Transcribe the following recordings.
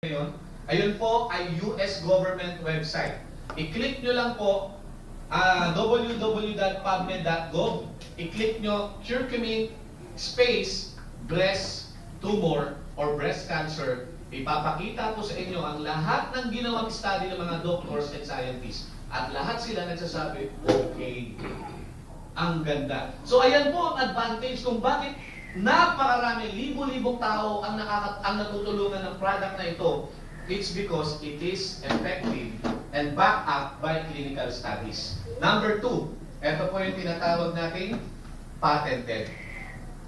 Ngayon, ayun po ay US government website. I-click nyo lang po www.pubmed.gov. I-click nyo curcumin space breast tumor or breast cancer. Ipapakita po sa inyo ang lahat ng ginawang study ng mga doctors and scientists. At lahat sila nagsasabi, okay. Ang ganda. So ayan po ang advantage kung bakit napakarami, libo-libong tao ang natutulungan ng product na ito. It's because it is effective and backed up by clinical studies. Number 2, ito po yung tinatawag nating patented.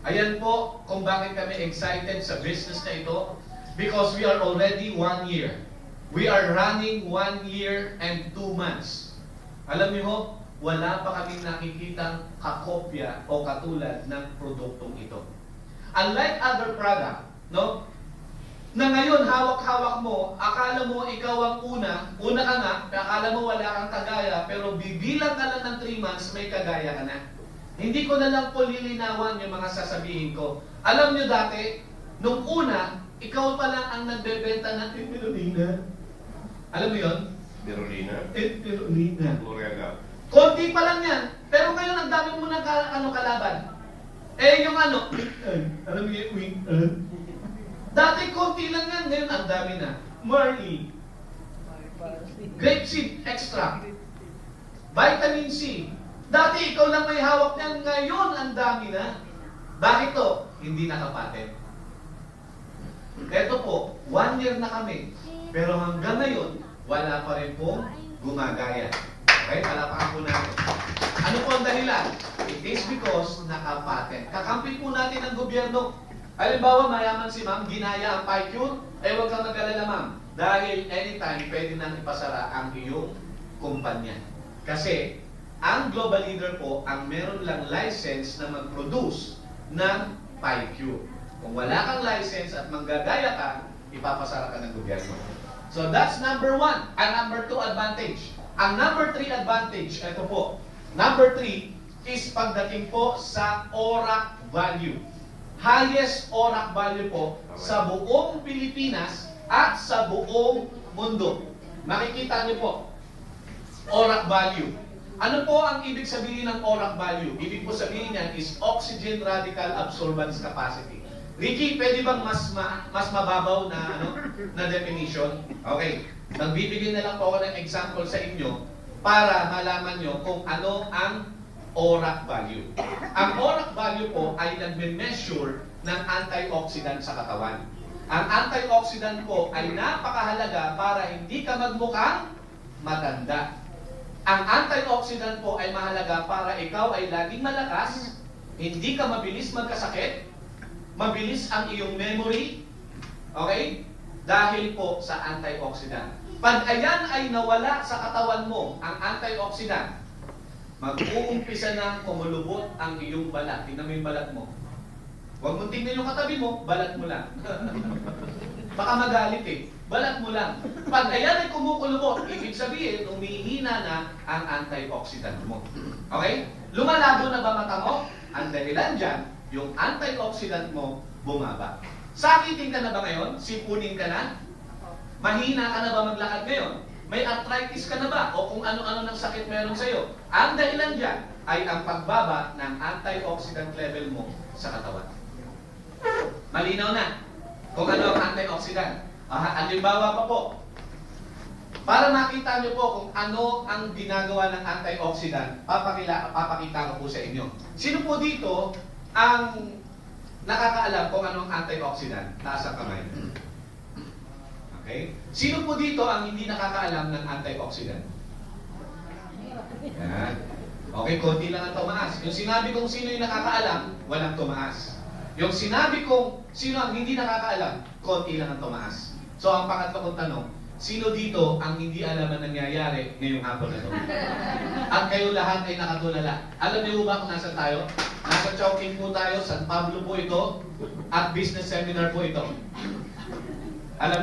Ayan po kung bakit kami excited sa business na ito. Because we are already 1 year. We are running 1 year and 2 months. Alam niyo ho, wala pa kaming nakikitang kakopya o katulad ng produktong ito. Unlike other product, no? Na ngayon hawak-hawak mo, akala mo ikaw ang una ka nga, akala mo wala kang kagaya, pero bibilang ka lang ng 3 months, may kagaya ka na. Hindi ko na lang po lilinawan yung mga sasabihin ko. Alam nyo dati, nung una, ikaw pa lang ang nagbebenta ng Epirolina. Alam mo yun? Epirolina? Epirolina. L'Oreal. Konti pa lang yan. Pero ngayon, ang dami mo ng kalaban. Eh, yung ano, alam mo yung dati konti lang yan, ngayon ang dami na. Marley, grapeseed extract, vitamin C. Dati ikaw lang may hawak niyan, ngayon ang dami na. Bakit to? Hindi nakapatent. Ito po, 1 year na kami. Pero hanggang ngayon, wala pa rin pong gumagaya. Okay, palapakan po natin. Ano po ang dahilan? It is because nakapatent. Kakampi po natin ang gobyerno. Halimbawa, mayaman si ma'am, ginaya ang PyCure, eh huwag kang mag-alala ma'am. Dahil anytime, pwede nang ipasara ang iyong kumpanya. Kasi, ang global leader po, ang meron lang license na mag-produce ng PyCure. Kung wala kang license at manggagaya ka, ipapasara ka ng gobyerno. So that's number 1. And number 2 advantage. Ang number 3 advantage, ito po. Number 3 is pagdating po sa ORAC value. Highest ORAC value po sa buong Pilipinas at sa buong mundo. Makikita niyo po, ORAC value. Ano po ang ibig sabihin ng ORAC value? Ibig po sabihin niyan is Oxygen Radical Absorbance Capacity. Ricky, pwede bang mas mababaw na na definition? Okay. Nagbibigay na lang po ako ng example sa inyo para malaman nyo kung ano ang ORAC value. Ang ORAC value po ay nagme-measure ng antioxidant sa katawan. Ang antioxidant po ay napakahalaga para hindi ka magmukhang matanda. Ang antioxidant po ay mahalaga para ikaw ay laging malakas, hindi ka mabilis magkasakit, mabilis ang iyong memory, okay? Dahil po sa antioxidant. Pag ayan ay nawala sa katawan mo, ang antioxidant, mag-uumpisa na kumulubot ang iyong balat. Tingnan mo yung balat mo. Huwag mong tingnan yung katabi mo, balat mo lang. Baka magalit eh. Balat mo lang. Pag ayan ay kumukulubot, ibig sabihin, umihina na ang antioxidant mo. Okay? Lumalabo na ba mata mo? Ang dahilan dyan, yung antioxidant mo bumaba. Sakitin ka na ba ngayon? Sipunin ka na? Mahina ka na ba maglakad ngayon? May arthritis ka na ba? O kung ano-ano ng sakit meron sa'yo? Ang dahilan dyan ay ang pagbaba ng antioxidant level mo sa katawan. Malinaw na kung ano ang antioxidant. Halimbawa pa po, para makita nyo po kung ano ang ginagawa ng antioxidant, papakita ko po sa inyo. Sino po dito ang nakakaalam kung ano ang antioxidant? Taas ang kamay. Okay? Sino po dito ang hindi nakakaalam ng antioxidant? Yan. Okay, konti lang ang tumaas. Yung sinabi kong sino yung nakakaalam, walang tumaas. Yung sinabi kong sino ang hindi nakakaalam, konti lang ang tumaas. So, ang pangatlo kong tanong, sino dito ang hindi alam ang nangyayari ngayong hapon na ito? At kayo lahat ay nakatulala. Alam niyo ba kung nasa tayo? Nasa Chowking po tayo, San Pablo po ito, at business seminar po ito. Alam niyo